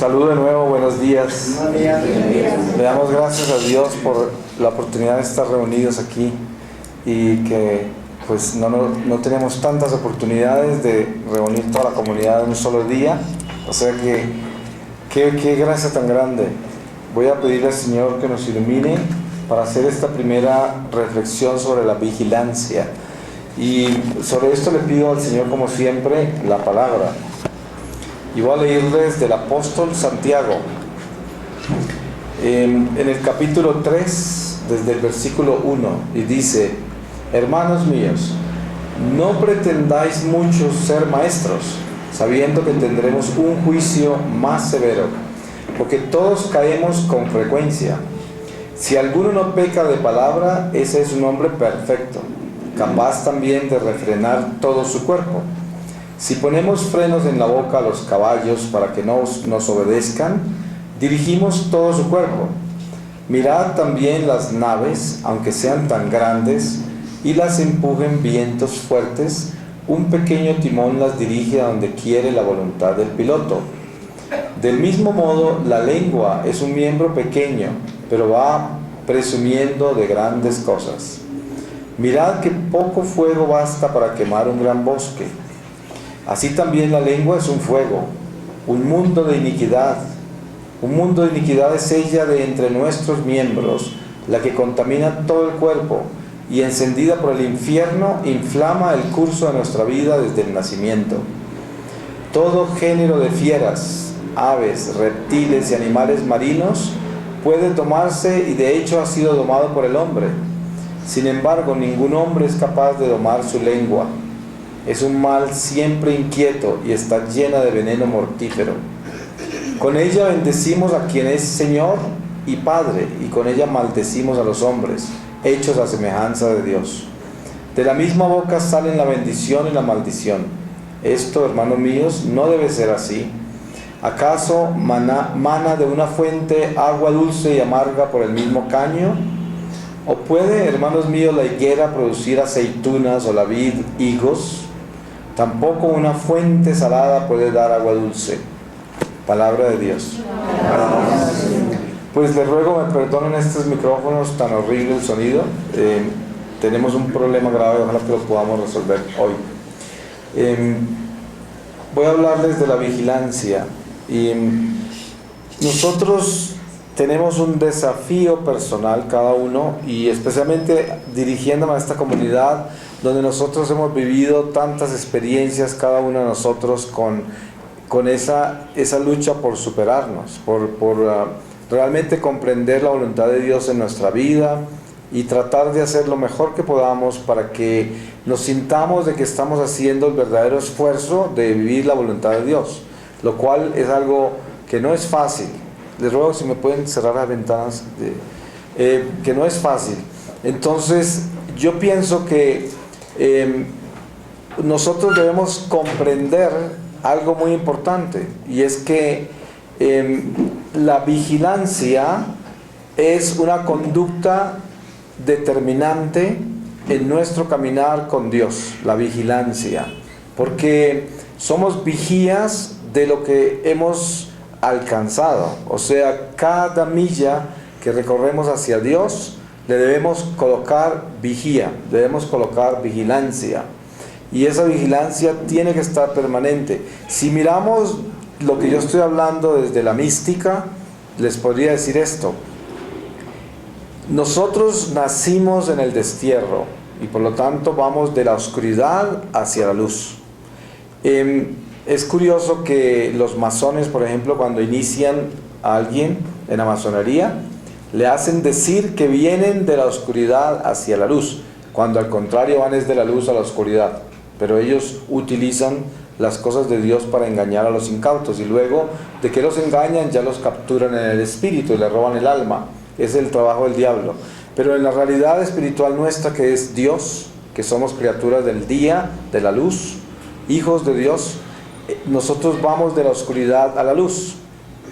saludo de nuevo, buenos días. Le damos gracias a Dios por la oportunidad de estar reunidos aquí y que pues no tenemos tantas oportunidades de reunir toda la comunidad en un solo día. O sea que qué gracia tan grande. Voy a pedirle al Señor que nos ilumine para hacer esta primera reflexión sobre la vigilancia. Y sobre esto le pido al Señor, como siempre, la palabra. Y voy a leerles del apóstol Santiago, en el capítulo 3, desde el versículo 1, y dice: hermanos míos, no pretendáis muchos ser maestros, sabiendo que tendremos un juicio más severo, porque todos caemos con frecuencia. Si alguno no peca de palabra, ese es un hombre perfecto, capaz también de refrenar todo su cuerpo. Si ponemos frenos en la boca a los caballos para que nos obedezcan, dirigimos todo su cuerpo. Mirad también las naves, aunque sean tan grandes, y las empujen vientos fuertes, un pequeño timón las dirige a donde quiere la voluntad del piloto. Del mismo modo, la lengua es un miembro pequeño, pero va presumiendo de grandes cosas. Mirad que poco fuego basta para quemar un gran bosque. Así también la lengua es un fuego, un mundo de iniquidad. Un mundo de iniquidad es ella de entre nuestros miembros, la que contamina todo el cuerpo, y encendida por el infierno, inflama el curso de nuestra vida desde el nacimiento. Todo género de fieras, aves, reptiles y animales marinos puede tomarse, y de hecho ha sido domado por el hombre. Sin embargo, ningún hombre es capaz de domar su lengua. Es un mal siempre inquieto y está llena de veneno mortífero. Con ella bendecimos a quien es Señor y Padre, y con ella maldecimos a los hombres, hechos a semejanza de Dios. De la misma boca salen la bendición y la maldición. Esto, hermanos míos, no debe ser así. ¿Acaso mana de una fuente agua dulce y amarga por el mismo caño? ¿O puede, hermanos míos, la higuera producir aceitunas o la vid higos? Tampoco una fuente salada puede dar agua dulce. Palabra de Dios. Pues les ruego me perdonen estos micrófonos tan horrible el sonido. Tenemos un problema grave, ojalá que lo podamos resolver hoy. Voy a hablarles de la vigilancia. Y nosotros tenemos un desafío personal cada uno, y especialmente dirigiéndome a esta comunidad donde nosotros hemos vivido tantas experiencias, cada uno de nosotros con esa lucha por superarnos, por realmente comprender la voluntad de Dios en nuestra vida y tratar de hacer lo mejor que podamos para que nos sintamos de que estamos haciendo el verdadero esfuerzo de vivir la voluntad de Dios, lo cual es algo que no es fácil. Les ruego si me pueden cerrar las ventanas, que no es fácil. Entonces yo pienso que nosotros debemos comprender algo muy importante, y es que la vigilancia es una conducta determinante en nuestro caminar con Dios. La vigilancia, porque somos vigías de lo que hemos alcanzado. O sea, cada milla que recorremos hacia Dios le debemos colocar vigía, debemos colocar vigilancia, y esa vigilancia tiene que estar permanente. Si miramos lo que yo estoy hablando desde la mística, les podría decir esto: nosotros nacimos en el destierro y por lo tanto vamos de la oscuridad hacia la luz. Es curioso que los masones, por ejemplo, cuando inician a alguien en la masonería, le hacen decir que vienen de la oscuridad hacia la luz, cuando al contrario van desde la luz a la oscuridad. Pero ellos utilizan las cosas de Dios para engañar a los incautos, y luego de que los engañan ya los capturan en el espíritu y le roban el alma. Es el trabajo del diablo. Pero en la realidad espiritual nuestra, que es Dios, que somos criaturas del día, de la luz, hijos de Dios, nosotros vamos de la oscuridad a la luz.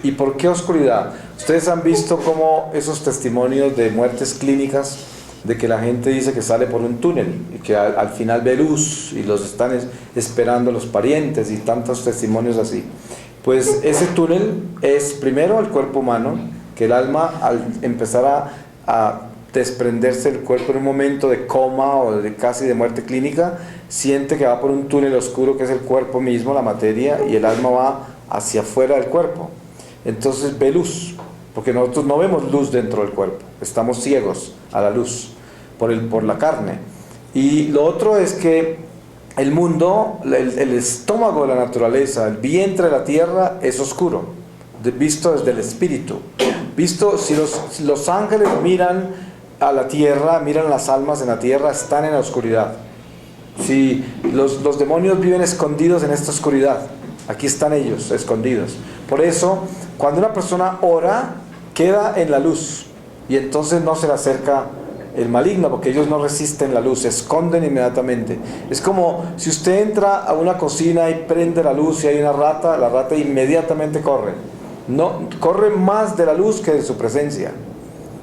¿Y por qué oscuridad? Ustedes han visto cómo esos testimonios de muertes clínicas, de que la gente dice que sale por un túnel y que al final ve luz y los están esperando los parientes, y tantos testimonios así. Pues ese túnel es primero el cuerpo humano, que el alma al empezar a desprenderse del cuerpo en un momento de coma o de casi de muerte clínica, siente que va por un túnel oscuro que es el cuerpo mismo, la materia, y el alma va hacia afuera del cuerpo. Entonces ve luz, porque nosotros no vemos luz dentro del cuerpo, estamos ciegos a la luz por la carne. Y lo otro es que el mundo, el estómago de la naturaleza, el vientre de la tierra es oscuro, visto desde el espíritu. Visto, si los ángeles miran a la tierra, miran las almas en la tierra, están en la oscuridad. Si los demonios viven escondidos en esta oscuridad, aquí están ellos, escondidos. Por eso, cuando una persona ora, queda en la luz, y entonces no se le acerca el maligno, porque ellos no resisten la luz, se esconden inmediatamente. Es como si usted entra a una cocina y prende la luz y hay una rata, la rata inmediatamente corre. No, corre más de la luz que de su presencia,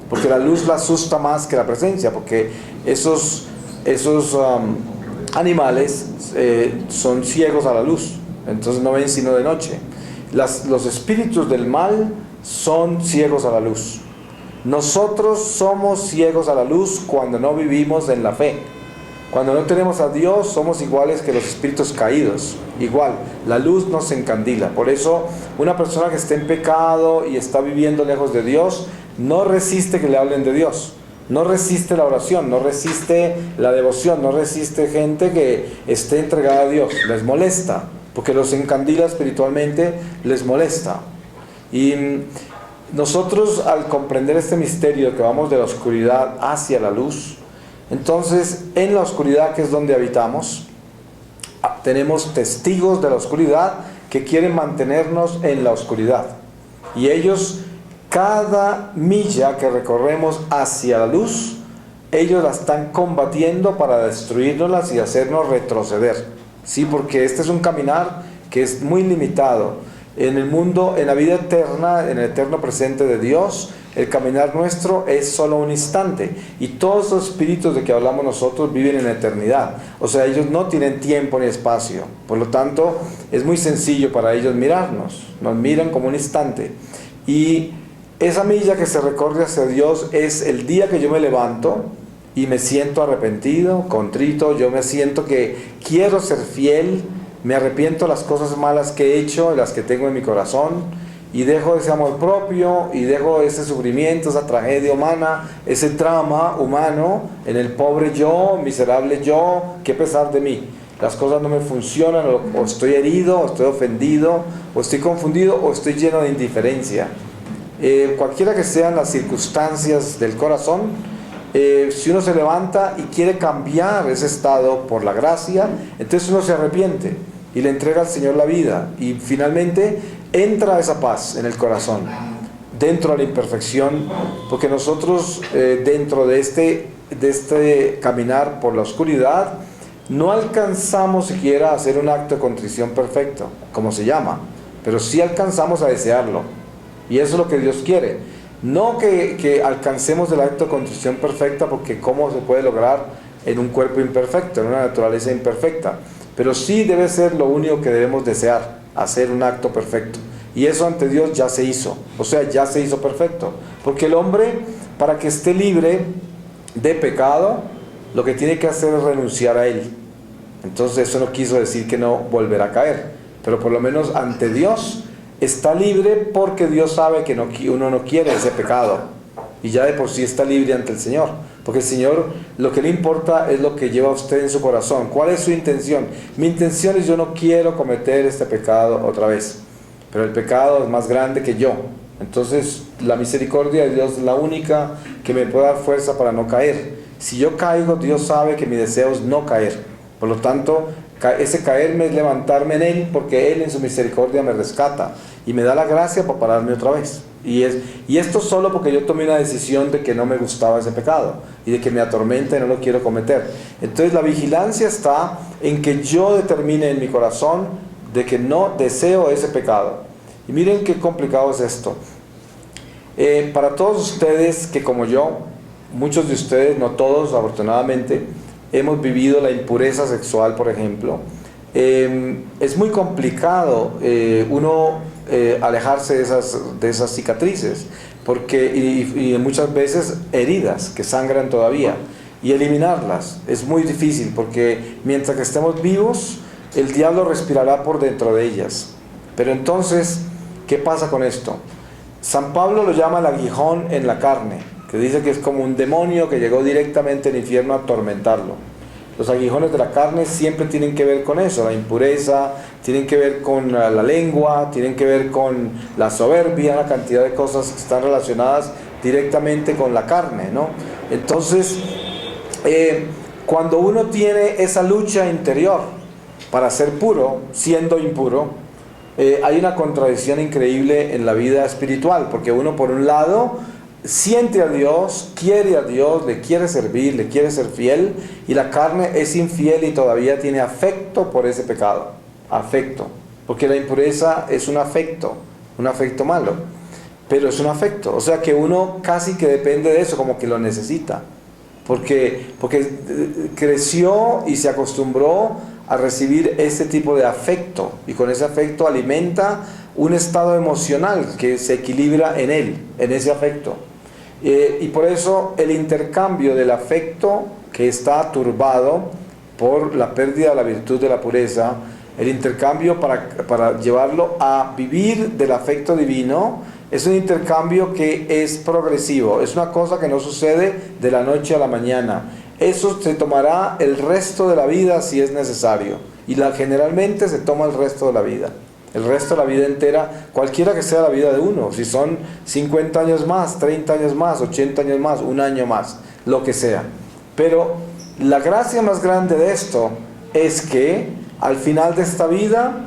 porque la luz la asusta más que la presencia, porque esos animales son ciegos a la luz, entonces no ven sino de noche. Los espíritus del mal son ciegos a la luz. Nosotros somos ciegos a la luz cuando no vivimos en la fe. Cuando no tenemos a Dios, somos iguales que los espíritus caídos. Igual, la luz nos encandila. Por eso, una persona que esté en pecado y está viviendo lejos de Dios, no resiste que le hablen de Dios. No resiste la oración, no resiste la devoción, no resiste gente que esté entregada a Dios. Les molesta, porque los encandila espiritualmente, les molesta. Y nosotros, al comprender este misterio que vamos de la oscuridad hacia la luz, entonces en la oscuridad, que es donde habitamos, tenemos testigos de la oscuridad que quieren mantenernos en la oscuridad. Y ellos, cada milla que recorremos hacia la luz, ellos la están combatiendo para destruirnos y hacernos retroceder. Sí, porque este es un caminar que es muy limitado. En el mundo, en la vida eterna, en el eterno presente de Dios, el caminar nuestro es solo un instante. Y todos los espíritus de que hablamos nosotros viven en la eternidad. O sea, ellos no tienen tiempo ni espacio. Por lo tanto, es muy sencillo para ellos mirarnos. Nos miran como un instante. Y esa milla que se recorre hacia Dios es el día que yo me levanto y me siento arrepentido, contrito. Yo me siento que quiero ser fiel. Me arrepiento de las cosas malas que he hecho, las que tengo en mi corazón, y dejo ese amor propio, y dejo ese sufrimiento, esa tragedia humana, ese drama humano en el pobre yo, miserable yo, qué pesar de mí. Las cosas no me funcionan, o estoy herido, o estoy ofendido, o estoy confundido, o estoy lleno de indiferencia. Cualquiera que sean las circunstancias del corazón, si uno se levanta y quiere cambiar ese estado por la gracia, entonces uno se arrepiente y le entrega al Señor la vida, y finalmente entra esa paz en el corazón, dentro de la imperfección, porque nosotros dentro de este caminar por la oscuridad no alcanzamos siquiera a hacer un acto de contrición perfecto, como se llama, pero sí alcanzamos a desearlo, y eso es lo que Dios quiere. No que alcancemos el acto de contrición perfecta, porque ¿cómo se puede lograr en un cuerpo imperfecto, en una naturaleza imperfecta? Pero sí debe ser lo único que debemos desear, hacer un acto perfecto. Y eso ante Dios ya se hizo, o sea, ya se hizo perfecto. Porque el hombre, para que esté libre de pecado, lo que tiene que hacer es renunciar a él. Entonces eso no quiso decir que no volverá a caer, pero por lo menos ante Dios está libre, porque Dios sabe que uno no quiere ese pecado, y ya de por sí está libre ante el Señor, porque el Señor, lo que le importa es lo que lleva usted en su corazón. ¿Cuál es su intención? Mi intención es: yo no quiero cometer este pecado otra vez, pero el pecado es más grande que yo. Entonces la misericordia de Dios es la única que me puede dar fuerza para no caer. Si yo caigo, Dios sabe que mi deseo es no caer. Por lo tanto, ese caerme es levantarme en Él, porque Él en su misericordia me rescata y me da la gracia para pararme otra vez. Y esto solo porque yo tomé una decisión de que no me gustaba ese pecado y de que me atormenta y no lo quiero cometer. Entonces la vigilancia está en que yo determine en mi corazón de que no deseo ese pecado. Y miren qué complicado es esto. Para todos ustedes que, como yo, muchos de ustedes, no todos afortunadamente, hemos vivido la impureza sexual, por ejemplo, es muy complicado alejarse de esas cicatrices, porque, y muchas veces heridas que sangran todavía, y eliminarlas es muy difícil, porque mientras que estemos vivos, el diablo respirará por dentro de ellas. Pero entonces, ¿qué pasa con esto? San Pablo lo llama el aguijón en la carne, que dice que es como un demonio que llegó directamente al infierno a atormentarlo. Los aguijones de la carne siempre tienen que ver con eso, la impureza, tienen que ver con la lengua, tienen que ver con la soberbia, una cantidad de cosas que están relacionadas directamente con la carne, ¿no? Entonces, cuando uno tiene esa lucha interior para ser puro, siendo impuro, hay una contradicción increíble en la vida espiritual, porque uno por un lado siente a Dios, le quiere servir, le quiere ser fiel, y la carne es infiel y todavía tiene afecto por ese pecado, afecto, porque la impureza es un afecto malo, pero es un afecto, o sea que uno casi que depende de eso, como que lo necesita, porque creció y se acostumbró a recibir ese tipo de afecto, y con ese afecto alimenta un estado emocional que se equilibra en él, en ese afecto. Y por eso el intercambio del afecto que está turbado por la pérdida de la virtud de la pureza, el intercambio para llevarlo a vivir del afecto divino, es un intercambio que es progresivo, es una cosa que no sucede de la noche a la mañana. Eso se tomará el resto de la vida si es necesario, y generalmente se toma el resto de la vida. El resto de la vida entera, cualquiera que sea la vida de uno, si son 50 años más, 30 años más, 80 años más, un año más, lo que sea. Pero la gracia más grande de esto es que al final de esta vida,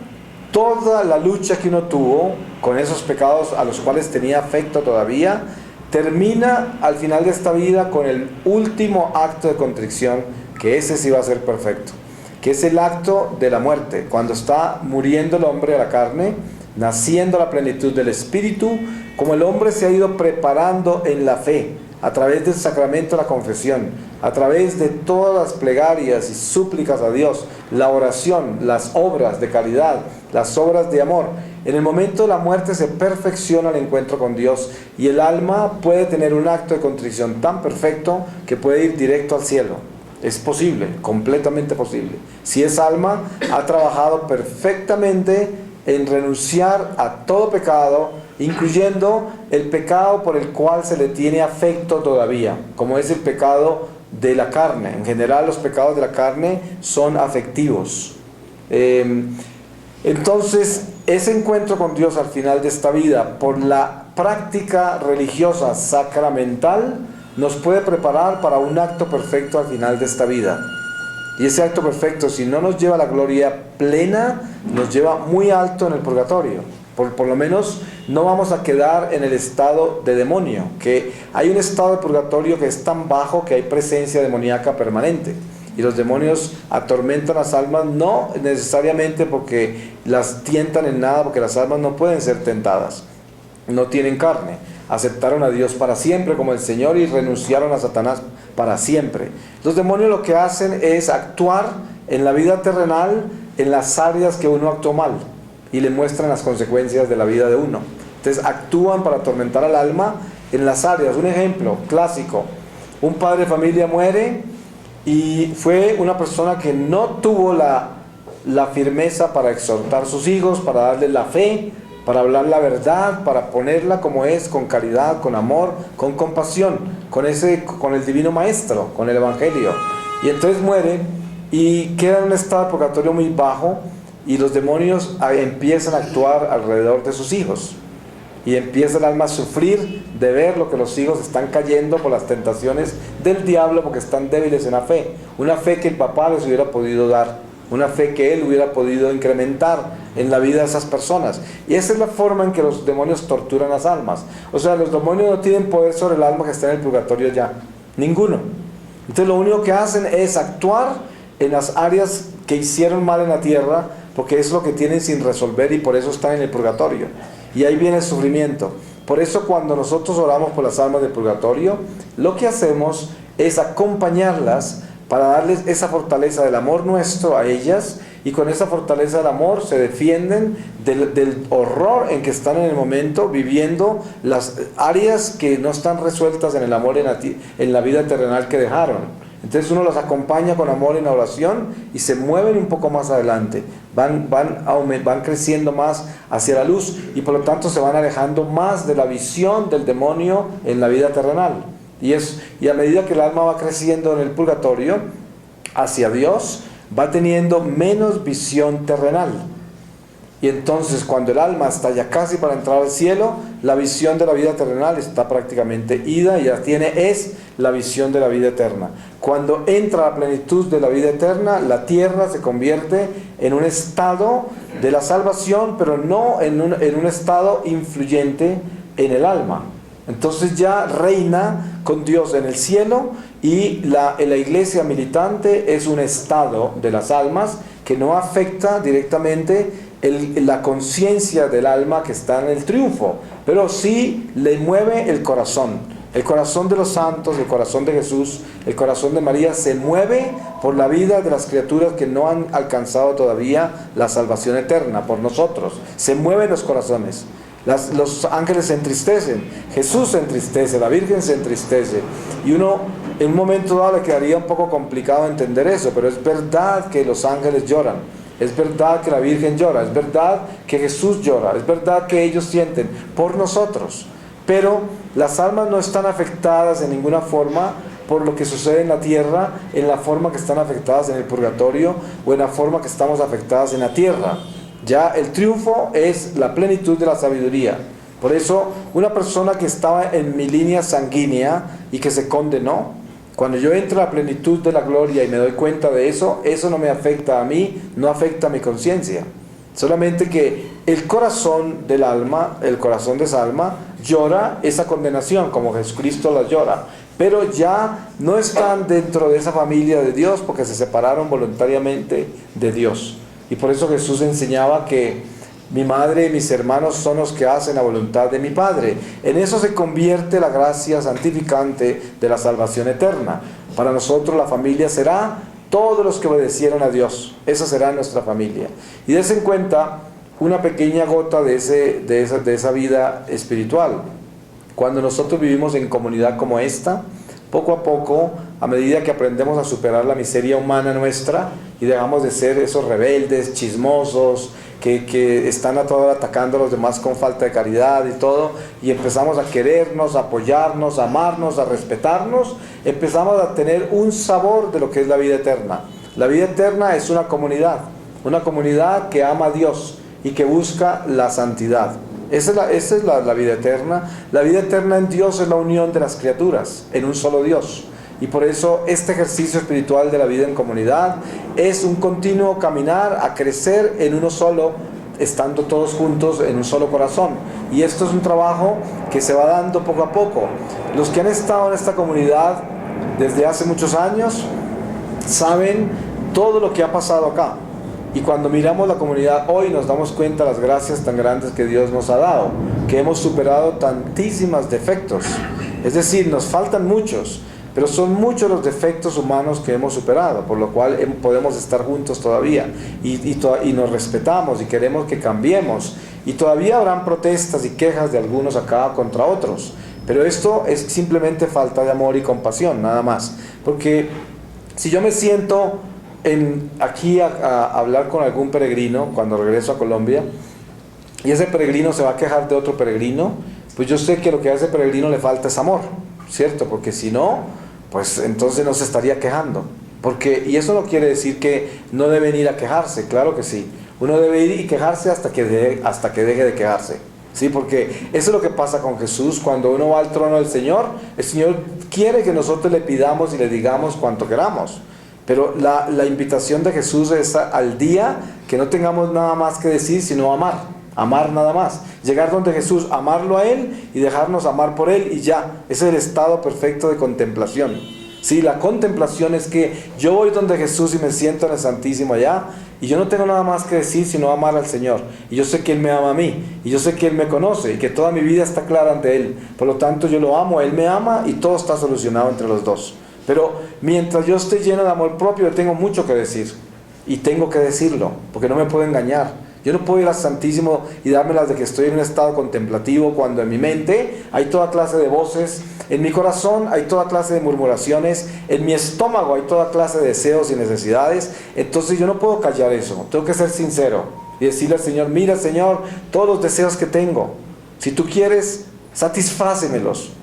toda la lucha que uno tuvo con esos pecados a los cuales tenía afecto todavía, termina al final de esta vida con el último acto de contrición, que ese sí va a ser perfecto, que es el acto de la muerte, cuando está muriendo el hombre a la carne, naciendo la plenitud del Espíritu, como el hombre se ha ido preparando en la fe, a través del sacramento de la confesión, a través de todas las plegarias y súplicas a Dios, la oración, las obras de caridad, las obras de amor. En el momento de la muerte se perfecciona el encuentro con Dios, y el alma puede tener un acto de contrición tan perfecto que puede ir directo al cielo. Es posible, completamente posible. Si esa alma ha trabajado perfectamente en renunciar a todo pecado, incluyendo el pecado por el cual se le tiene afecto todavía, como es el pecado de la carne. En general, los pecados de la carne son afectivos. Entonces, ese encuentro con Dios al final de esta vida, por la práctica religiosa sacramental, nos puede preparar para un acto perfecto al final de esta vida. Y ese acto perfecto, si no nos lleva a la gloria plena, nos lleva muy alto en el purgatorio. Por lo menos no vamos a quedar en el estado de demonio, que hay un estado de purgatorio que es tan bajo que hay presencia demoníaca permanente. Y los demonios atormentan las almas, no necesariamente porque las tientan en nada, porque las almas no pueden ser tentadas, no tienen carne. Aceptaron a Dios para siempre como el Señor y renunciaron a Satanás para siempre. Los demonios lo que hacen es actuar en la vida terrenal en las áreas que uno actuó mal, y le muestran las consecuencias de la vida de uno. Entonces actúan para atormentar al alma en las áreas. Un ejemplo clásico: un padre de familia muere y fue una persona que no tuvo la firmeza para exhortar a sus hijos, para darles la fe, para hablar la verdad, para ponerla como es, con caridad, con amor, con compasión, con el divino maestro, con el evangelio. Y entonces muere y queda en un estado de purgatorio muy bajo, y los demonios empiezan a actuar alrededor de sus hijos, y empieza el alma a sufrir de ver lo que los hijos están cayendo por las tentaciones del diablo, porque están débiles en la fe, una fe que el papá les hubiera podido dar, una fe que él hubiera podido incrementar en la vida de esas personas. Y esa es la forma en que los demonios torturan las almas. O sea, los demonios no tienen poder sobre el alma que está en el purgatorio ya, ninguno. Entonces lo único que hacen es actuar en las áreas que hicieron mal en la tierra, porque es lo que tienen sin resolver, y por eso están en el purgatorio. Y ahí viene el sufrimiento. Por eso cuando nosotros oramos por las almas del purgatorio, lo que hacemos es acompañarlas para darles esa fortaleza del amor nuestro a ellas, y con esa fortaleza del amor se defienden del horror en que están en el momento, viviendo las áreas que no están resueltas en el amor en la vida terrenal que dejaron. Entonces uno los acompaña con amor en la oración y se mueven un poco más adelante, van creciendo más hacia la luz y por lo tanto se van alejando más de la visión del demonio en la vida terrenal. Y a medida que el alma va creciendo en el purgatorio hacia Dios, va teniendo menos visión terrenal. Y entonces cuando el alma está ya casi para entrar al cielo, la visión de la vida terrenal está prácticamente ida y ya es la visión de la vida eterna. Cuando entra la plenitud de la vida eterna, la tierra se convierte en un estado de la salvación, pero no en un estado influyente en el alma. Entonces ya reina con Dios en el cielo y la iglesia militante es un estado de las almas que no afecta directamente la conciencia del alma que está en el triunfo, pero sí le mueve el corazón de los santos, el corazón de Jesús, el corazón de María se mueve por la vida de las criaturas que no han alcanzado todavía la salvación eterna por nosotros. Se mueven los corazones. Los ángeles se entristecen, Jesús se entristece, la Virgen se entristece, y uno en un momento dado le quedaría un poco complicado entender eso, pero es verdad que los ángeles lloran, es verdad que la Virgen llora, es verdad que Jesús llora, es verdad que ellos sienten por nosotros, pero las almas no están afectadas en ninguna forma por lo que sucede en la tierra, en la forma que están afectadas en el purgatorio o en la forma que estamos afectadas en la tierra. Ya el triunfo es la plenitud de la sabiduría. Por eso una persona que estaba en mi línea sanguínea y que se condenó, cuando yo entro a la plenitud de la gloria y me doy cuenta de eso, eso no me afecta a mí, no afecta a mi conciencia. Solamente que el corazón del alma, el corazón de esa alma, llora esa condenación como Jesucristo la llora. Pero ya no están dentro de esa familia de Dios porque se separaron voluntariamente de Dios. Y por eso Jesús enseñaba que mi madre y mis hermanos son los que hacen la voluntad de mi Padre. En eso se convierte la gracia santificante de la salvación eterna. Para nosotros la familia será todos los que obedecieron a Dios. Esa será nuestra familia. Y des en cuenta una pequeña gota de esa vida espiritual. Cuando nosotros vivimos en comunidad como esta, poco a poco, a medida que aprendemos a superar la miseria humana nuestra y dejamos de ser esos rebeldes, chismosos, que están a toda hora atacando a los demás con falta de caridad y todo, y empezamos a querernos, a apoyarnos, a amarnos, a respetarnos, empezamos a tener un sabor de lo que es la vida eterna. La vida eterna es una comunidad que ama a Dios y que busca la santidad. Esa es la vida eterna. La vida eterna en Dios es la unión de las criaturas en un solo Dios. Y por eso este ejercicio espiritual de la vida en comunidad es un continuo caminar a crecer en uno solo, estando todos juntos en un solo corazón. Y esto es un trabajo que se va dando poco a poco. Los que han estado en esta comunidad desde hace muchos años saben todo lo que ha pasado acá. Y cuando miramos la comunidad hoy nos damos cuenta de las gracias tan grandes que Dios nos ha dado, que hemos superado tantísimos defectos. Es decir, nos faltan muchos, pero son muchos los defectos humanos que hemos superado, por lo cual podemos estar juntos todavía y nos respetamos y queremos que cambiemos. Y todavía habrán protestas y quejas de algunos acá contra otros, pero esto es simplemente falta de amor y compasión, nada más. Porque si yo me siento aquí a hablar con algún peregrino cuando regreso a Colombia y ese peregrino se va a quejar de otro peregrino, pues yo sé que lo que a ese peregrino le falta es amor, ¿cierto? Porque si no, pues entonces no se estaría quejando. Y eso no quiere decir que no deben ir a quejarse, claro que sí. Uno debe ir y quejarse hasta que deje de quejarse, ¿sí? Porque eso es lo que pasa con Jesús. Cuando uno va al trono del Señor, el Señor quiere que nosotros le pidamos y le digamos cuanto queramos. Pero la invitación de Jesús es al día que no tengamos nada más que decir, sino amar nada más. Llegar donde Jesús, amarlo a Él y dejarnos amar por Él y ya. Ese es el estado perfecto de contemplación. Sí, la contemplación es que yo voy donde Jesús y me siento en el Santísimo allá y yo no tengo nada más que decir sino amar al Señor. Y yo sé que Él me ama a mí y yo sé que Él me conoce y que toda mi vida está clara ante Él. Por lo tanto yo lo amo, Él me ama y todo está solucionado entre los dos. Pero mientras yo esté lleno de amor propio, yo tengo mucho que decir. y tengo que decirlo, porque no me puedo engañar. Yo no puedo ir al Santísimo y dármelas de que estoy en un estado contemplativo cuando en mi mente hay toda clase de voces, en mi corazón hay toda clase de murmuraciones, en mi estómago hay toda clase de deseos y necesidades. Entonces yo no puedo callar eso, tengo que ser sincero y decirle al Señor: mira, Señor, todos los deseos que tengo, si tú quieres, satisfácemelos.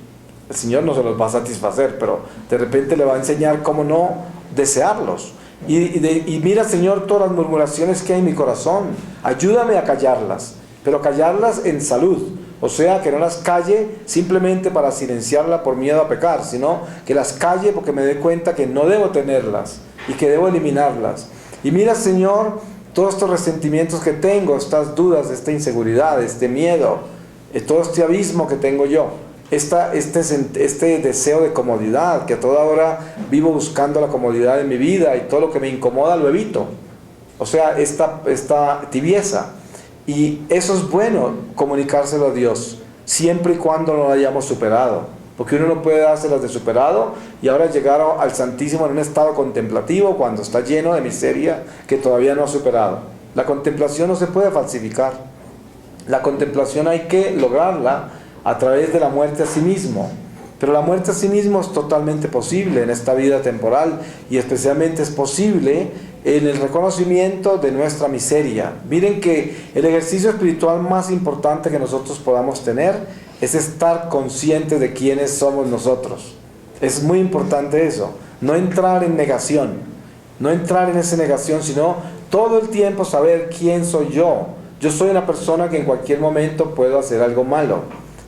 El Señor no se los va a satisfacer, pero de repente le va a enseñar cómo no desearlos. Y mira, Señor, todas las murmuraciones que hay en mi corazón, ayúdame a callarlas, pero callarlas en salud. O sea, que no las calle simplemente para silenciarla por miedo a pecar, sino que las calle porque me dé cuenta que no debo tenerlas y que debo eliminarlas. Y mira, Señor, todos estos resentimientos que tengo, estas dudas, esta inseguridad, este miedo, todo este abismo que tengo yo, este deseo de comodidad, que a toda hora vivo buscando la comodidad de mi vida y todo lo que me incomoda lo evito. O sea, esta tibieza. Y eso es bueno, comunicárselo a Dios, siempre y cuando no lo hayamos superado. Porque uno no puede dárselas de superado y ahora llegar al Santísimo en un estado contemplativo cuando está lleno de miseria que todavía no ha superado. La contemplación no se puede falsificar. La contemplación hay que lograrla a través de la muerte a sí mismo. Pero la muerte a sí mismo es totalmente posible en esta vida temporal y especialmente es posible en el reconocimiento de nuestra miseria. Miren que el ejercicio espiritual más importante que nosotros podamos tener es estar conscientes de quiénes somos nosotros. Es muy importante eso, no entrar en negación, no entrar en esa negación, sino todo el tiempo saber quién soy yo. Yo soy una persona que en cualquier momento puedo hacer algo malo.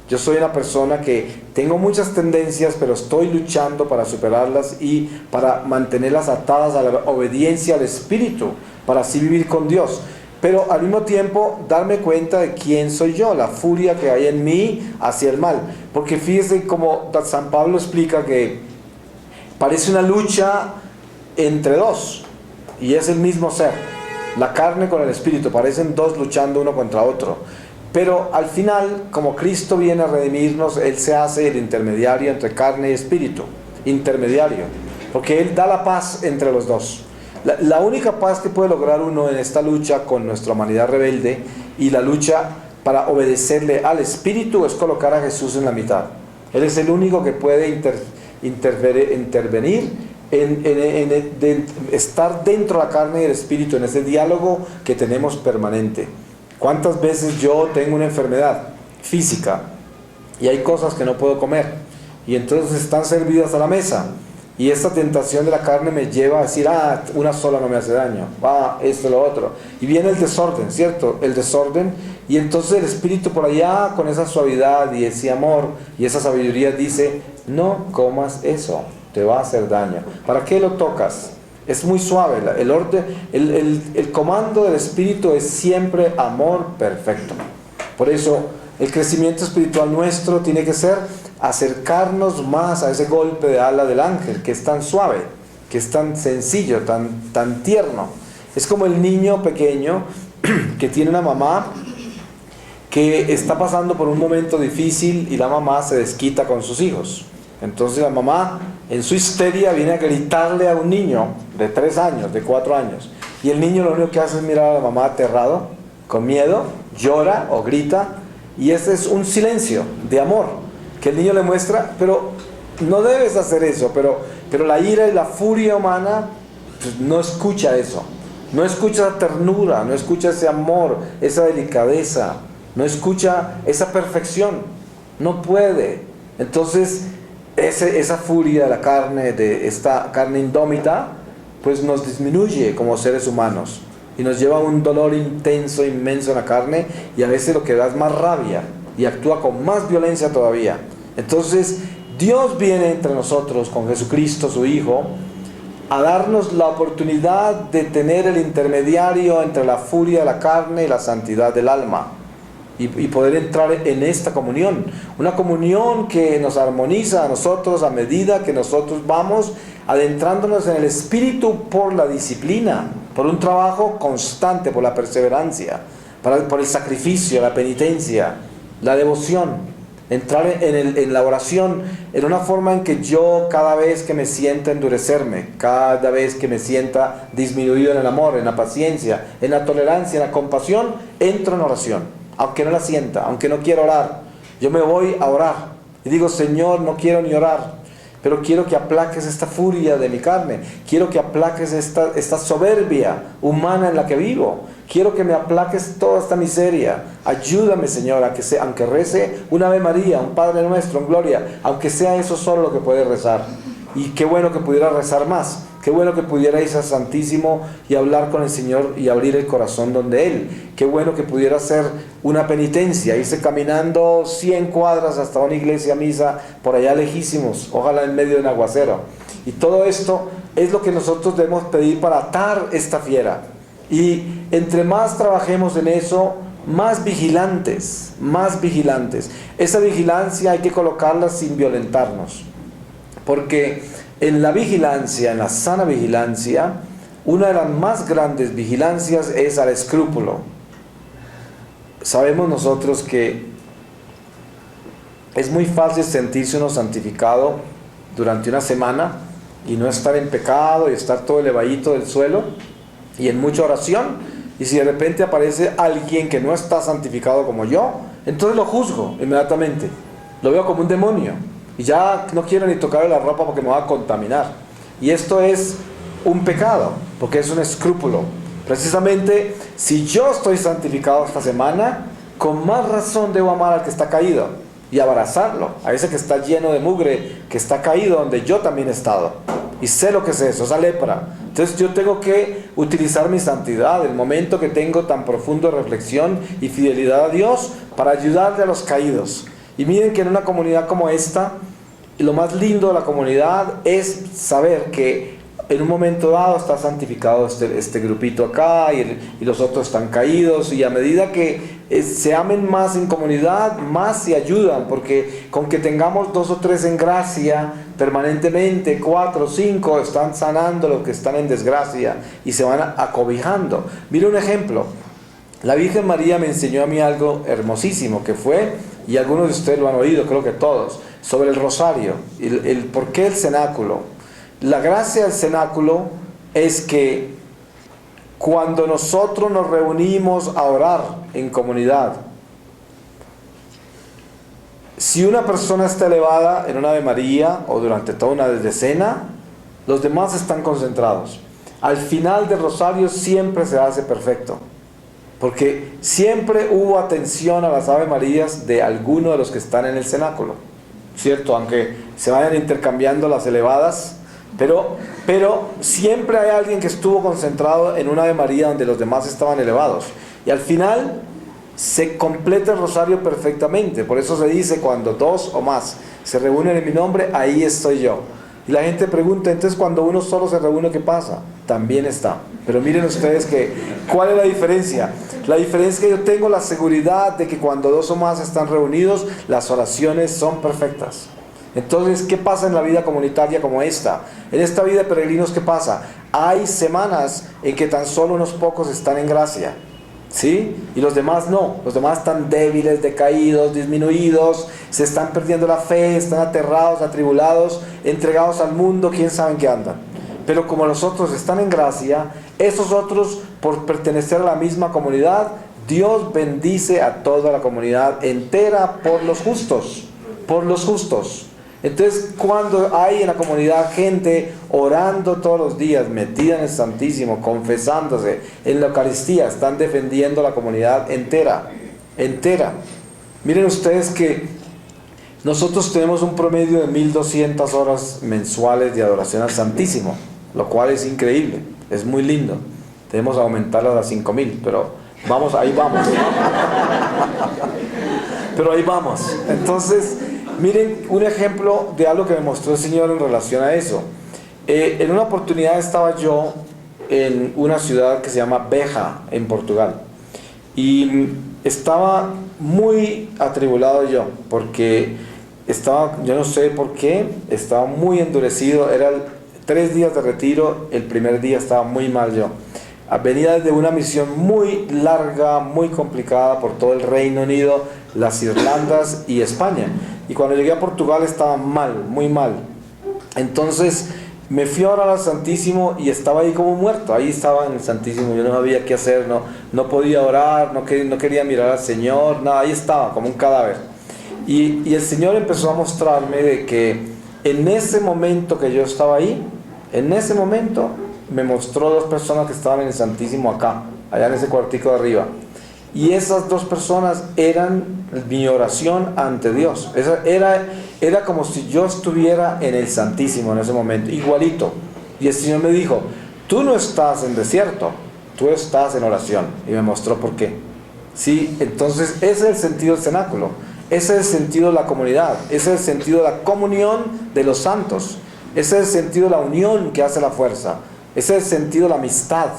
Yo soy una persona que tengo muchas tendencias, pero estoy luchando para superarlas y para mantenerlas atadas a la obediencia al Espíritu, para así vivir con Dios. Pero al mismo tiempo darme cuenta de quién soy yo, la furia que hay en mí hacia el mal. Porque fíjense como San Pablo explica que parece una lucha entre dos, y es el mismo ser. La carne con el Espíritu, parecen dos luchando uno contra otro. Pero al final, como Cristo viene a redimirnos, Él se hace el intermediario entre carne y espíritu. Intermediario. Porque Él da la paz entre los dos. La única paz que puede lograr uno en esta lucha con nuestra humanidad rebelde y la lucha para obedecerle al Espíritu es colocar a Jesús en la mitad. Él es el único que puede intervenir en estar dentro de la carne y el Espíritu, en ese diálogo que tenemos permanente. ¿Cuántas veces yo tengo una enfermedad física y hay cosas que no puedo comer y entonces están servidas a la mesa y esta tentación de la carne me lleva a decir: una sola no me hace daño, esto, lo otro, y viene el desorden, ¿cierto? El desorden, y entonces el Espíritu por allá con esa suavidad y ese amor y esa sabiduría dice: no comas eso, te va a hacer daño. ¿Para qué lo tocas? Es muy suave, el comando del Espíritu es siempre amor perfecto. Por eso el crecimiento espiritual nuestro tiene que ser acercarnos más a ese golpe de ala del ángel, que es tan suave, que es tan sencillo, tan tierno. Es como el niño pequeño que tiene una mamá que está pasando por un momento difícil y la mamá se desquita con sus hijos. Entonces la mamá, en su histeria, viene a gritarle a un niño de 3 años, de 4 años. Y el niño lo único que hace es mirar a la mamá aterrado, con miedo, llora o grita. Y ese es un silencio de amor que el niño le muestra, pero no debes hacer eso. Pero la ira y la furia humana pues, no escucha eso. No escucha esa ternura, no escucha ese amor, esa delicadeza. No escucha esa perfección. No puede. Entonces esa furia de la carne, de esta carne indómita, pues nos disminuye como seres humanos y nos lleva a un dolor intenso, inmenso en la carne, y a veces lo que da es más rabia y actúa con más violencia todavía. Entonces Dios viene entre nosotros con Jesucristo su Hijo a darnos la oportunidad de tener el intermediario entre la furia de la carne y la santidad del alma. Y poder entrar en esta comunión, una comunión que nos armoniza a nosotros a medida que nosotros vamos adentrándonos en el Espíritu por la disciplina, por un trabajo constante, por la perseverancia, por el sacrificio, la penitencia, la devoción. entrar en la oración en una forma en que yo cada vez que me sienta endurecerme, cada vez que me sienta disminuido en el amor, en la paciencia, en la tolerancia, en la compasión, entro en oración, aunque no la sienta, aunque no quiera orar. Yo me voy a orar y digo: Señor, no quiero ni orar, pero quiero que aplaques esta furia de mi carne, quiero que aplaques esta soberbia humana en la que vivo, quiero que me aplaques toda esta miseria. Ayúdame, Señor, a que sea, aunque rece un Ave María, un Padre Nuestro en gloria, aunque sea eso solo lo que puede rezar. Y qué bueno que pudiera rezar más, qué bueno que pudiera irse al Santísimo y hablar con el Señor y abrir el corazón donde Él. Qué bueno que pudiera hacer una penitencia, irse caminando 100 cuadras hasta una iglesia, misa, por allá lejísimos, ojalá en medio de un aguacero. Y todo esto es lo que nosotros debemos pedir para atar esta fiera. Y entre más trabajemos en eso, más vigilantes, más vigilantes. Esa vigilancia hay que colocarla sin violentarnos. Porque en la vigilancia, en la sana vigilancia, una de las más grandes vigilancias es al escrúpulo. Sabemos nosotros que es muy fácil sentirse uno santificado durante una semana y no estar en pecado y estar todo elevadito del suelo y en mucha oración, y si de repente aparece alguien que no está santificado como yo, entonces lo juzgo inmediatamente, lo veo como un demonio y ya no quiero ni tocarle la ropa porque me va a contaminar. Y esto es un pecado, porque es un escrúpulo. Precisamente, si yo estoy santificado esta semana, con más razón debo amar al que está caído y abrazarlo, a ese que está lleno de mugre, que está caído donde yo también he estado. Y sé lo que es eso, esa lepra. Entonces yo tengo que utilizar mi santidad, el momento que tengo tan profundo de reflexión y fidelidad a Dios, para ayudarle a los caídos. Y miren que en una comunidad como esta, lo más lindo de la comunidad es saber que en un momento dado está santificado este grupito acá y los otros están caídos, y a medida que se amen más en comunidad, más se ayudan, porque con que tengamos 2 o 3 en gracia permanentemente, 4 o 5 están sanando los que están en desgracia y se van acobijando. Mira un ejemplo. La Virgen María me enseñó a mí algo hermosísimo, que fue, y algunos de ustedes lo han oído, creo que todos, sobre el rosario, el por qué el cenáculo. La gracia del cenáculo es que cuando nosotros nos reunimos a orar en comunidad, si una persona está elevada en una Ave María o durante toda una decena, los demás están concentrados. Al final del rosario siempre se hace perfecto, porque siempre hubo atención a las Ave Marías de alguno de los que están en el cenáculo, ¿cierto? Aunque se vayan intercambiando las elevadas, pero siempre hay alguien que estuvo concentrado en una Ave María donde los demás estaban elevados. Y al final se completa el rosario perfectamente. Por eso se dice: cuando 2 o más se reúnen en mi nombre, ahí estoy yo. Y la gente pregunta: entonces cuando uno solo se reúne, ¿qué pasa? También está. Pero miren ustedes que, ¿cuál es la diferencia? La diferencia es que yo tengo la seguridad de que cuando 2 o más están reunidos, las oraciones son perfectas. Entonces, ¿qué pasa en la vida comunitaria como esta? En esta vida de peregrinos, ¿qué pasa? Hay semanas en que tan solo unos pocos están en gracia, ¿sí? Y los demás no. Los demás están débiles, decaídos, disminuidos, se están perdiendo la fe, están aterrados, atribulados, entregados al mundo, quién sabe en qué andan. Pero como los otros están en gracia, esos otros, por pertenecer a la misma comunidad, Dios bendice a toda la comunidad entera por los justos, por los justos. Entonces, cuando hay en la comunidad gente orando todos los días, metida en el Santísimo, confesándose en la Eucaristía, están defendiendo la comunidad entera, entera. Miren ustedes que nosotros tenemos un promedio de 1200 horas mensuales de adoración al Santísimo, lo cual es increíble, es muy lindo. Debemos aumentarlas a 5000, pero vamos, ahí vamos. Pero ahí vamos. Entonces, miren un ejemplo de algo que me mostró el Señor en relación a eso. En una oportunidad estaba yo en una ciudad que se llama Beja, en Portugal. Y estaba muy atribulado yo, porque estaba, yo no sé por qué, estaba muy endurecido. Eran 3 días de retiro, el primer día estaba muy mal yo. Venía desde una misión muy larga, muy complicada por todo el Reino Unido, las Irlandas y España. Y cuando llegué a Portugal estaba mal, muy mal. Entonces me fui a orar al Santísimo y estaba ahí como muerto. Ahí estaba en el Santísimo, yo no sabía qué hacer, no podía orar, no quería mirar al Señor, nada, ahí estaba como un cadáver. Y el Señor empezó a mostrarme de que en ese momento que yo estaba ahí, en ese momento me mostró dos personas que estaban en el Santísimo acá, allá en ese cuartico de arriba. Y esas dos personas eran mi oración ante Dios. Era como si yo estuviera en el Santísimo en ese momento, igualito. Y el Señor me dijo, tú no estás en desierto, tú estás en oración. Y me mostró por qué. Sí, entonces ese es el sentido del cenáculo. Ese es el sentido de la comunidad. Ese es el sentido de la comunión de los santos. Ese es el sentido de la unión que hace la fuerza. Ese es el sentido de la amistad.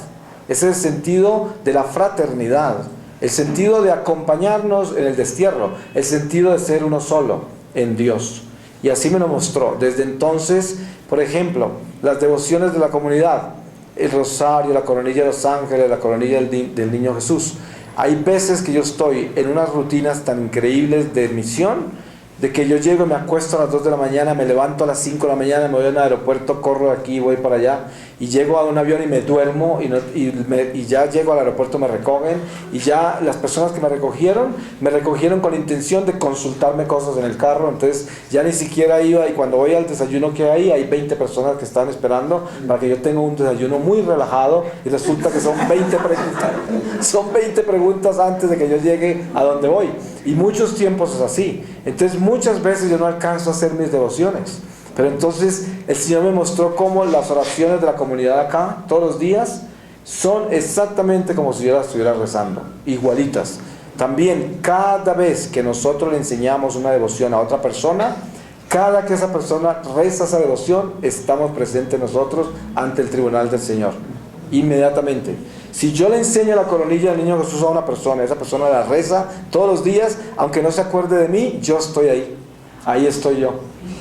Ese es el sentido de la fraternidad. El sentido de acompañarnos en el destierro. El sentido de ser uno solo en Dios. Y así me lo mostró. Desde entonces, por ejemplo, las devociones de la comunidad. El rosario, la coronilla de los ángeles, la coronilla del niño Jesús. Hay veces que yo estoy en unas rutinas tan increíbles de misión, de que yo llego y me acuesto a las 2 de la mañana, me levanto a las 5 de la mañana, me voy al aeropuerto, corro de aquí, voy para allá, y llego a un avión y me duermo, y ya llego al aeropuerto, me recogen, y ya las personas que me recogieron con la intención de consultarme cosas en el carro, entonces ya ni siquiera iba, y cuando voy al desayuno que hay 20 personas que están esperando para que yo tenga un desayuno muy relajado, y resulta que son 20 preguntas antes de que yo llegue a donde voy, y muchos tiempos es así. Entonces muchas veces yo no alcanzo a hacer mis devociones, pero entonces el Señor me mostró cómo las oraciones de la comunidad acá todos los días son exactamente como si yo las estuviera rezando, igualitas. También cada vez que nosotros le enseñamos una devoción a otra persona, cada que esa persona reza esa devoción, estamos presentes nosotros ante el tribunal del Señor, inmediatamente. Si yo le enseño la coronilla del niño Jesús a una persona, esa persona la reza todos los días, aunque no se acuerde de mí, yo estoy ahí estoy yo,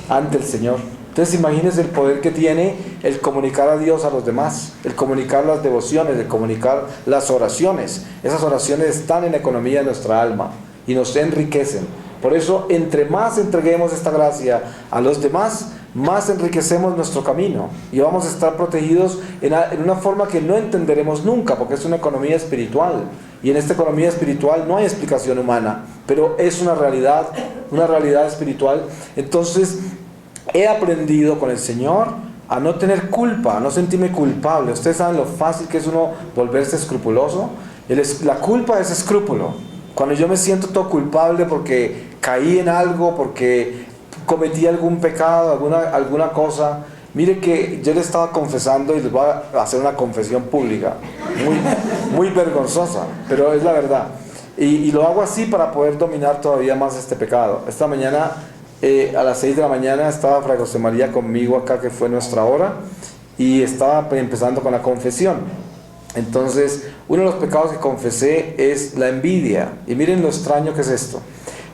ante el Señor. Entonces imagínense el poder que tiene el comunicar a Dios a los demás, el comunicar las devociones, el comunicar las oraciones. Esas oraciones están en la economía de nuestra alma y nos enriquecen. Por eso, entre más entreguemos esta gracia a los demás, más enriquecemos nuestro camino y vamos a estar protegidos en una forma que no entenderemos nunca, porque es una economía espiritual, y en esta economía espiritual no hay explicación humana, pero es una realidad espiritual. Entonces he aprendido con el Señor a no tener culpa, a no sentirme culpable. Ustedes saben lo fácil que es uno volverse escrupuloso. La culpa es escrúpulo. Cuando yo me siento todo culpable porque caí en algo, porque cometí algún pecado, alguna cosa. Mire que yo le estaba confesando, y les voy a hacer una confesión pública, muy vergonzosa, pero es la verdad. Y lo hago así para poder dominar todavía más este pecado. Esta mañana, a las 6 de la mañana, estaba Fray José María conmigo acá, que fue nuestra hora, y estaba empezando con la confesión. Entonces, uno de los pecados que confesé es la envidia. Y miren lo extraño que es esto.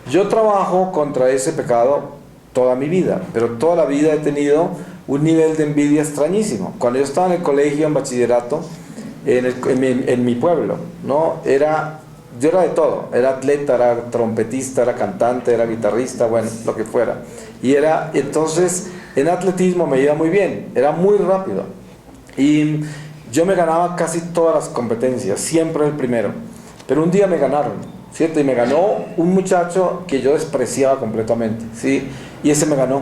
Yo trabajo contra ese pecado toda mi vida, pero toda la vida he tenido un nivel de envidia extrañísimo. Cuando yo estaba en el colegio, en bachillerato, en mi pueblo, ¿no? Yo era de todo, era atleta, era trompetista, era cantante, era guitarrista, bueno, lo que fuera. Entonces, en atletismo me iba muy bien, era muy rápido. Y yo me ganaba casi todas las competencias, siempre el primero. Pero un día me ganaron, ¿cierto? Y me ganó un muchacho que yo despreciaba completamente, ¿sí? Y ese me ganó.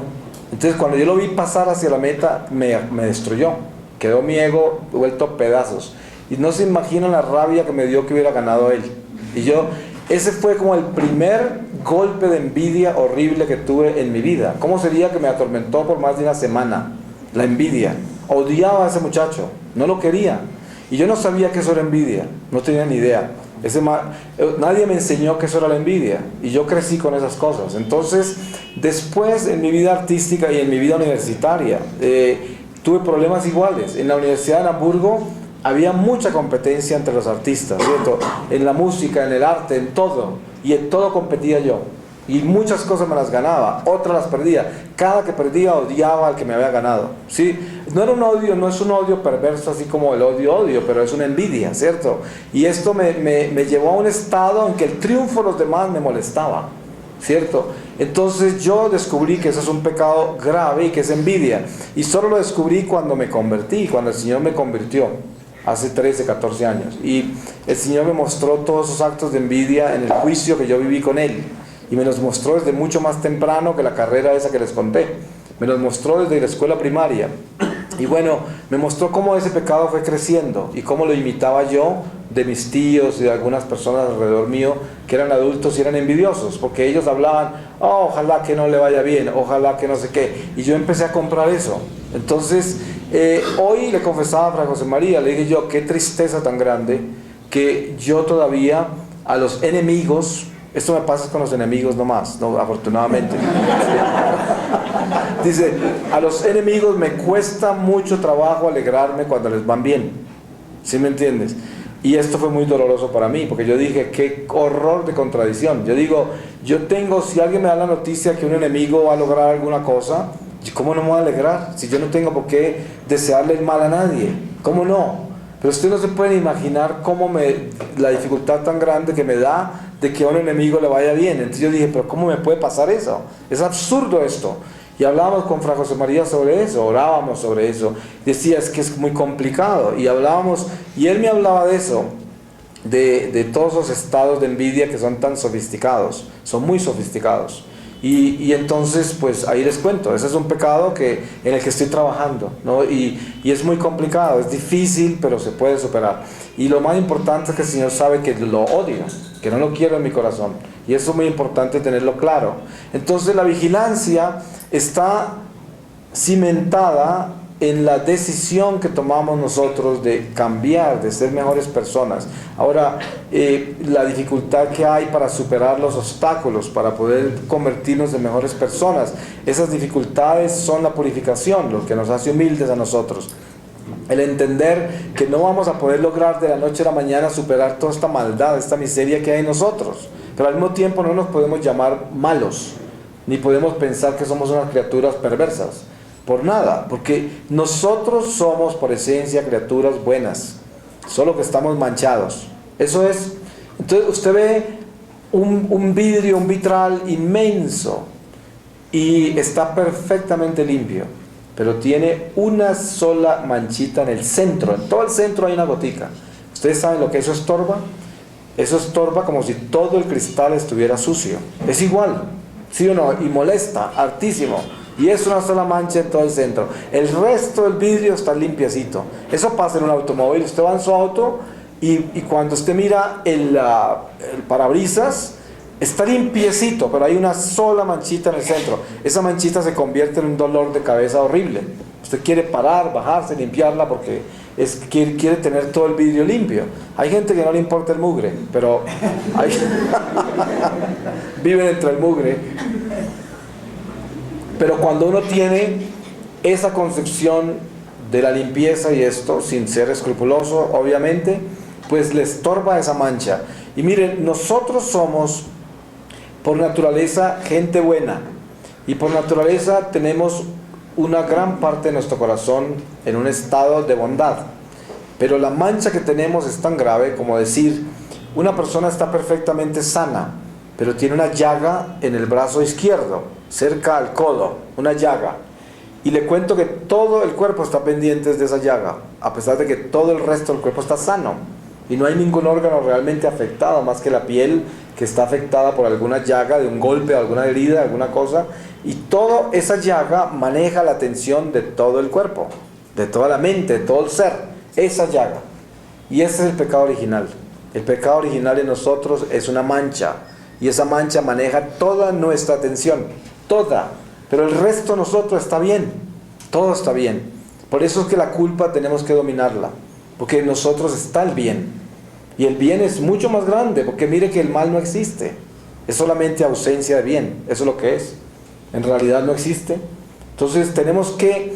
Entonces cuando yo lo vi pasar hacia la meta, me destruyó. Quedó mi ego vuelto a pedazos. Y no se imaginan la rabia que me dio que hubiera ganado él. Y ese fue como el primer golpe de envidia horrible que tuve en mi vida. ¿Cómo sería que me atormentó por más de una semana? La envidia. Odiaba a ese muchacho, no lo quería. Y yo no sabía que eso era envidia, no tenía ni idea. Nadie me enseñó que eso era la envidia, y yo crecí con esas cosas. Entonces, después en mi vida artística y en mi vida universitaria, tuve problemas iguales. En la Universidad de Hamburgo había mucha competencia entre los artistas, ¿cierto? En la música, en el arte, en todo, y en todo competía yo. Y muchas cosas me las ganaba, otras las perdía. Cada que perdía odiaba al que me había ganado, ¿sí? no era un odio, no es un odio perverso así como el odio, pero es una envidia, ¿cierto? Y esto me llevó a un estado en que el triunfo de los demás me molestaba, ¿cierto? Entonces yo descubrí que eso es un pecado grave y que es envidia. Y solo lo descubrí cuando me convertí, cuando el Señor me convirtió, hace 13, 14 años. Y el Señor me mostró todos esos actos de envidia en el juicio que yo viví con Él. Y me los mostró desde mucho más temprano que la carrera esa que les conté. Me los mostró desde la escuela primaria. Y bueno, me mostró cómo ese pecado fue creciendo y cómo lo imitaba yo de mis tíos y de algunas personas alrededor mío que eran adultos y eran envidiosos, porque ellos hablaban, oh, ojalá que no le vaya bien, ojalá que no sé qué. Y yo empecé a comprar eso. Entonces, hoy le confesaba a Fray José María, le dije yo, qué tristeza tan grande que yo todavía a los enemigos, esto me pasa con los enemigos nomás, no, afortunadamente. Dice, a los enemigos me cuesta mucho trabajo alegrarme cuando les van bien. ¿Sí me entiendes? Y esto fue muy doloroso para mí, porque yo dije, qué horror de contradicción. Yo digo, si alguien me da la noticia que un enemigo va a lograr alguna cosa, ¿cómo no me voy a alegrar? Si yo no tengo por qué desearle el mal a nadie. ¿Cómo no? Pero usted no se puede imaginar la dificultad tan grande que me da de que a un enemigo le vaya bien. Entonces yo dije, pero ¿cómo me puede pasar eso? Es absurdo esto. Y hablábamos con Fray José María sobre eso, orábamos sobre eso. Decía, es que es muy complicado. Y hablábamos, y él me hablaba de eso, de todos los estados de envidia que son tan sofisticados, son muy sofisticados. Y entonces, pues ahí les cuento, ese es un pecado en el que estoy trabajando, ¿no? Y es muy complicado, es difícil, pero se puede superar. Y lo más importante es que el Señor sabe que lo odio, que no lo quiero en mi corazón. Y eso es muy importante tenerlo claro. Entonces la vigilancia está cimentada en la decisión que tomamos nosotros de cambiar, de ser mejores personas. Ahora, la dificultad que hay para superar los obstáculos, para poder convertirnos en mejores personas, esas dificultades son la purificación, lo que nos hace humildes a nosotros. El entender que no vamos a poder lograr de la noche a la mañana superar toda esta maldad, esta miseria que hay en nosotros, pero al mismo tiempo no nos podemos llamar malos, ni podemos pensar que somos unas criaturas perversas, por nada, porque nosotros somos por esencia criaturas buenas, solo que estamos manchados, eso es. Entonces usted ve un vidrio, un vitral inmenso y está perfectamente limpio, pero tiene una sola manchita en el centro, en todo el centro hay una gotica. ¿Ustedes saben lo que eso estorba? Eso estorba como si todo el cristal estuviera sucio. Es igual, ¿sí o no? Y molesta, hartísimo. Y es una sola mancha en todo el centro. El resto del vidrio está limpiecito. Eso pasa en un automóvil. Usted va en su auto y cuando usted mira el parabrisas, está limpiecito, pero hay una sola manchita en el centro. Esa manchita se convierte en un dolor de cabeza horrible. Usted quiere parar, bajarse, limpiarla porque quiere tener todo el vidrio limpio. Hay gente que no le importa el mugre, pero viven entre el mugre. Pero cuando uno tiene esa concepción de la limpieza y esto, sin ser escrupuloso, obviamente, pues le estorba esa mancha. Y miren, nosotros somos por naturaleza gente buena, y por naturaleza tenemos una gran parte de nuestro corazón en un estado de bondad, pero la mancha que tenemos es tan grave como decir, una persona está perfectamente sana, pero tiene una llaga en el brazo izquierdo, cerca al codo, una llaga, y le cuento que todo el cuerpo está pendiente de esa llaga, a pesar de que todo el resto del cuerpo está sano, y no hay ningún órgano realmente afectado, más que la piel, que está afectada por alguna llaga, de un golpe, alguna herida, alguna cosa, y toda esa llaga maneja la atención de todo el cuerpo, de toda la mente, de todo el ser, esa llaga. Y ese es el pecado original. El pecado original en nosotros es una mancha, y esa mancha maneja toda nuestra atención, toda, pero el resto de nosotros está bien, todo está bien. Por eso es que la culpa tenemos que dominarla, porque en nosotros está el bien. Y el bien es mucho más grande, porque mire que el mal no existe. Es solamente ausencia de bien, eso es lo que es. En realidad no existe. Entonces tenemos que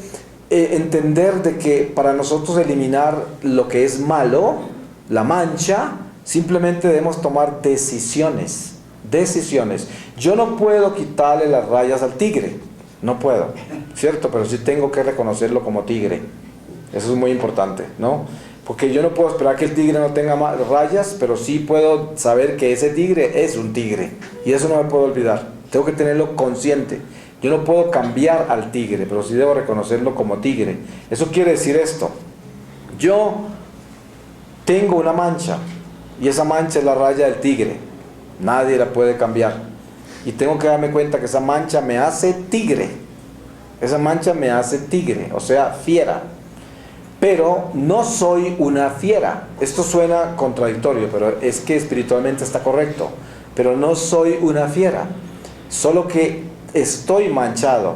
entender de que para nosotros eliminar lo que es malo, la mancha, simplemente debemos tomar decisiones. Decisiones. Yo no puedo quitarle las rayas al tigre. no puedo, ¿cierto? Pero sí tengo que reconocerlo como tigre. Eso es muy importante, ¿no? Porque yo no puedo esperar que el tigre no tenga rayas, pero sí puedo saber que ese tigre es un tigre. Y eso no me puedo olvidar. Tengo que tenerlo consciente. Yo no puedo cambiar al tigre, pero sí debo reconocerlo como tigre. Eso quiere decir esto. Yo tengo una mancha, y esa mancha es la raya del tigre. Nadie la puede cambiar. Y tengo que darme cuenta que esa mancha me hace tigre. Esa mancha me hace tigre, o sea, fiera. Pero no soy una fiera. Esto suena contradictorio, pero es que espiritualmente está correcto. Pero no soy una fiera. Solo que estoy manchado.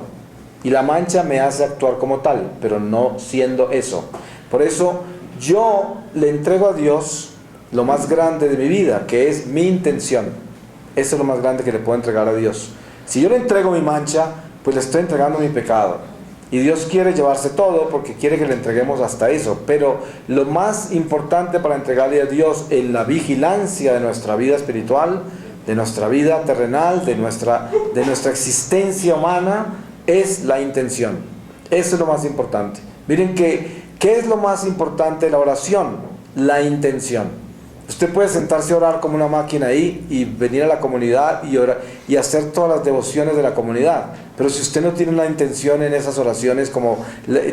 Y la mancha me hace actuar como tal, pero no siendo eso. Por eso yo le entrego a Dios lo más grande de mi vida, que es mi intención. Eso es lo más grande que le puedo entregar a Dios. Si yo le entrego mi mancha, pues le estoy entregando mi pecado. Y Dios quiere llevarse todo porque quiere que le entreguemos hasta eso. Pero lo más importante para entregarle a Dios en la vigilancia de nuestra vida espiritual, de nuestra vida terrenal, de nuestra existencia humana, es la intención. Eso es lo más importante. Miren que, ¿qué es lo más importante de la oración? La intención. Usted puede sentarse a orar como una máquina ahí y venir a la comunidad y orar, y hacer todas las devociones de la comunidad. Pero si usted no tiene una intención en esas oraciones, como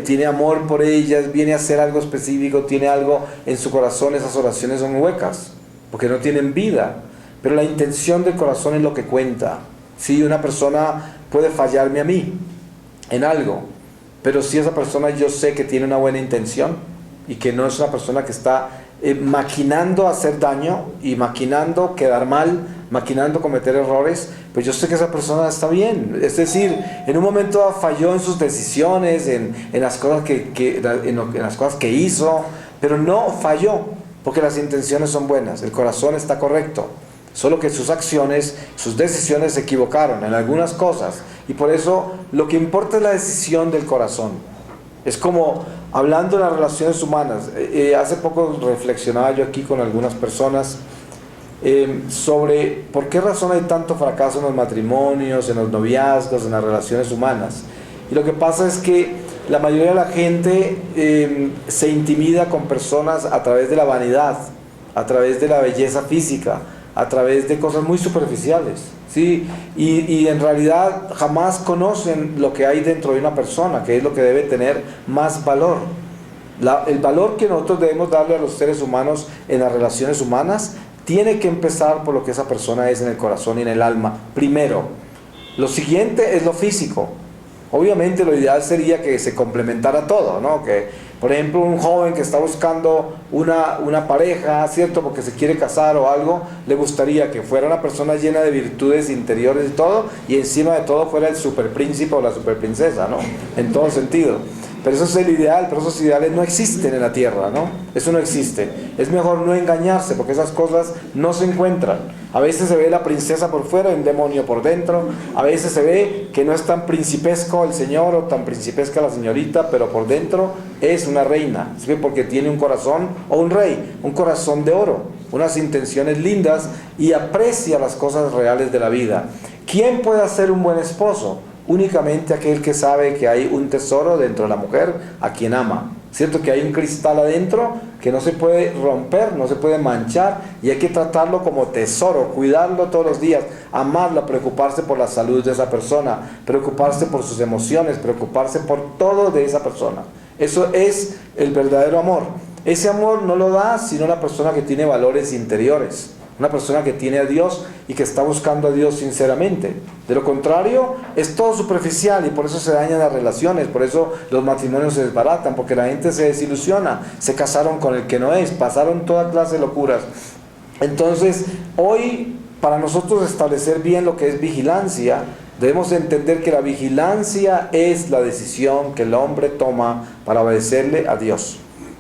tiene amor por ellas, viene a hacer algo específico, tiene algo en su corazón, esas oraciones son huecas, porque no tienen vida. Pero la intención del corazón es lo que cuenta. Si una persona puede fallarme a mí en algo, pero si esa persona yo sé que tiene una buena intención y que no es una persona que está maquinando hacer daño y maquinando quedar mal, maquinando cometer errores, pues yo sé que esa persona está bien. Es decir, en un momento falló en sus decisiones, en las cosas en las cosas que hizo, pero no falló, porque las intenciones son buenas, el corazón está correcto. Solo que sus acciones, sus decisiones se equivocaron en algunas cosas. Y por eso lo que importa es la decisión del corazón. Es como hablando de las relaciones humanas. Hace poco reflexionaba yo aquí con algunas personas sobre por qué razón hay tanto fracaso en los matrimonios, en los noviazgos, en las relaciones humanas. Y lo que pasa es que la mayoría de la gente se intimida con personas a través de la vanidad, a través de la belleza física, a través de cosas muy superficiales, ¿sí? Y en realidad jamás conocen lo que hay dentro de una persona, que es lo que debe tener más valor. El valor que nosotros debemos darle a los seres humanos en las relaciones humanas tiene que empezar por lo que esa persona es en el corazón y en el alma primero. Lo siguiente es lo físico. Obviamente lo ideal sería que se complementara todo, ¿no? Que, por ejemplo, un joven que está buscando una pareja, ¿cierto? Porque se quiere casar o algo, le gustaría que fuera una persona llena de virtudes interiores y todo, y encima de todo fuera el superpríncipe o la superprincesa, ¿no? En todo sentido. Pero eso es el ideal, pero esos ideales no existen en la tierra, ¿no? Eso no existe. Es mejor no engañarse, porque esas cosas no se encuentran. A veces se ve la princesa por fuera y un demonio por dentro. A veces se ve que no es tan principesco el señor o tan principesca la señorita, pero por dentro es una reina. ¿Sí? Porque tiene un corazón, o un rey, un corazón de oro, unas intenciones lindas y aprecia las cosas reales de la vida. ¿Quién puede ser un buen esposo? Únicamente aquel que sabe que hay un tesoro dentro de la mujer a quien ama. ¿Cierto? Que hay un cristal adentro que no se puede romper, no se puede manchar, y hay que tratarlo como tesoro, cuidarlo todos los días, amarlo, preocuparse por la salud de esa persona, preocuparse por sus emociones, preocuparse por todo de esa persona. Eso es el verdadero amor. Ese amor no lo da sino la persona que tiene valores interiores, una persona que tiene a Dios y que está buscando a Dios sinceramente. De lo contrario, es todo superficial y por eso se dañan las relaciones, por eso los matrimonios se desbaratan, porque la gente se desilusiona, se casaron con el que no es, pasaron toda clase de locuras. Entonces, hoy, para nosotros establecer bien lo que es vigilancia, debemos entender que la vigilancia es la decisión que el hombre toma para obedecerle a Dios.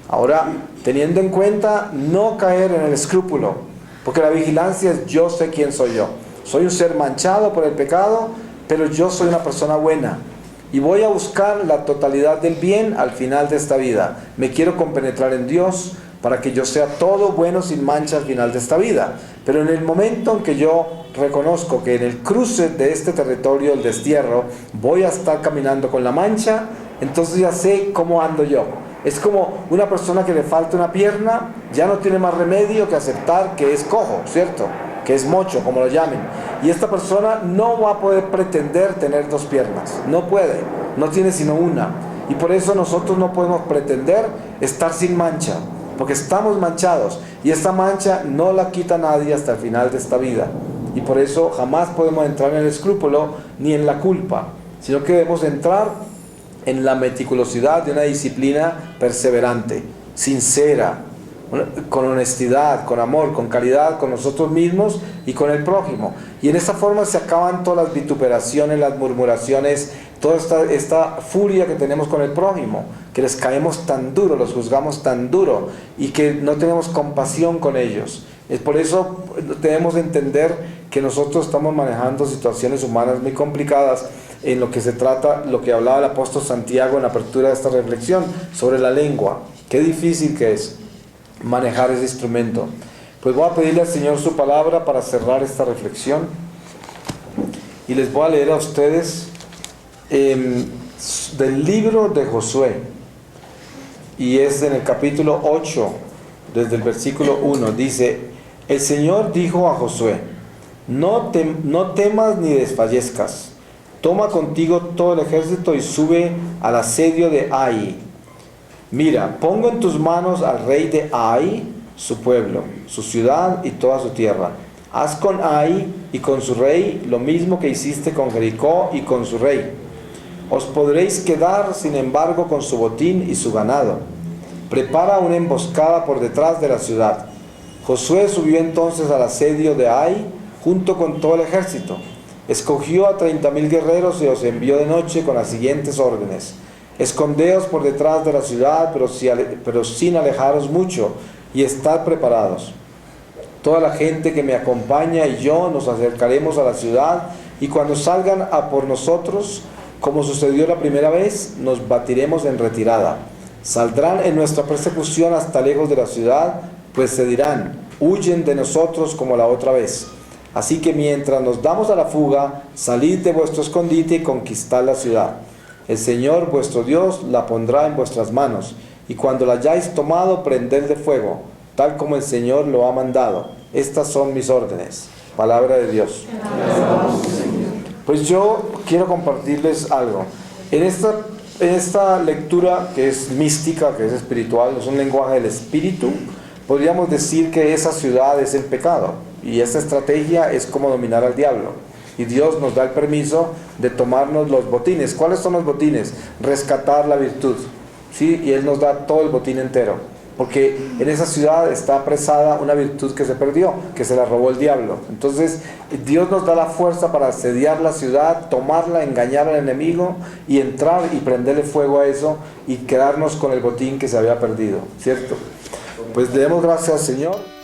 Ahora, teniendo en cuenta no caer en el escrúpulo, porque la vigilancia es yo sé quién soy yo. Soy un ser manchado por el pecado, pero yo soy una persona buena. Y voy a buscar la totalidad del bien al final de esta vida. Me quiero compenetrar en Dios para que yo sea todo bueno sin mancha al final de esta vida. Pero en el momento en que yo reconozco que en el cruce de este territorio, el destierro, voy a estar caminando con la mancha, entonces ya sé cómo ando yo. Es como una persona que le falta una pierna, ya no tiene más remedio que aceptar que es cojo, ¿cierto? Que es mocho, como lo llamen. Y esta persona no va a poder pretender tener dos piernas, no puede, no tiene sino una. Y por eso nosotros no podemos pretender estar sin mancha, porque estamos manchados, y esta mancha no la quita nadie hasta el final de esta vida. Y por eso jamás podemos entrar en el escrúpulo ni en la culpa, sino que debemos entrar en la meticulosidad de una disciplina perseverante, sincera, con honestidad, con amor, con caridad con nosotros mismos y con el prójimo. Y en esta forma se acaban todas las vituperaciones, las murmuraciones, toda esta furia que tenemos con el prójimo, que les caemos tan duro, los juzgamos tan duro y que no tenemos compasión con ellos. Es por eso debemos entender que nosotros estamos manejando situaciones humanas muy complicadas en lo que se trata, lo que hablaba el apóstol Santiago en la apertura de esta reflexión sobre la lengua. Qué difícil que es manejar ese instrumento. Pues voy a pedirle al Señor su palabra para cerrar esta reflexión, y les voy a leer a ustedes del libro de Josué, y es en el capítulo 8, desde el versículo 1. Dice: el Señor dijo a Josué: no temas ni desfallezcas. Toma contigo todo el ejército y sube al asedio de Ai. Mira, pongo en tus manos al rey de Ai, su pueblo, su ciudad y toda su tierra. Haz con Ai y con su rey lo mismo que hiciste con Jericó y con su rey. Os podréis quedar, sin embargo, con su botín y su ganado. Prepara una emboscada por detrás de la ciudad. Josué subió entonces al asedio de Ai junto con todo el ejército. Escogió a 30,000 guerreros y los envió de noche con las siguientes órdenes: escondeos por detrás de la ciudad, pero sin alejaros mucho, y estad preparados. Toda la gente que me acompaña y yo nos acercaremos a la ciudad, y cuando salgan a por nosotros, como sucedió la primera vez, nos batiremos en retirada. Saldrán en nuestra persecución hasta lejos de la ciudad, pues se dirán: huyen de nosotros como la otra vez. Así que mientras nos damos a la fuga, salid de vuestro escondite y conquistad la ciudad. El Señor vuestro Dios la pondrá en vuestras manos, y cuando la hayáis tomado, prendedle fuego, tal como el Señor lo ha mandado. Estas son mis órdenes. Palabra de Dios. Pues yo quiero compartirles algo. En esta lectura, que es mística, que es espiritual, es un lenguaje del espíritu, podríamos decir que esa ciudad es el pecado. Y esta estrategia es como dominar al diablo. Y Dios nos da el permiso de tomarnos los botines. ¿Cuáles son los botines? Rescatar la virtud, ¿sí? Y Él nos da todo el botín entero. Porque en esa ciudad está apresada una virtud que se perdió, que se la robó el diablo. Entonces Dios nos da la fuerza para asediar la ciudad, tomarla, engañar al enemigo y entrar y prenderle fuego a eso y quedarnos con el botín que se había perdido, ¿cierto? Pues le demos gracias al Señor.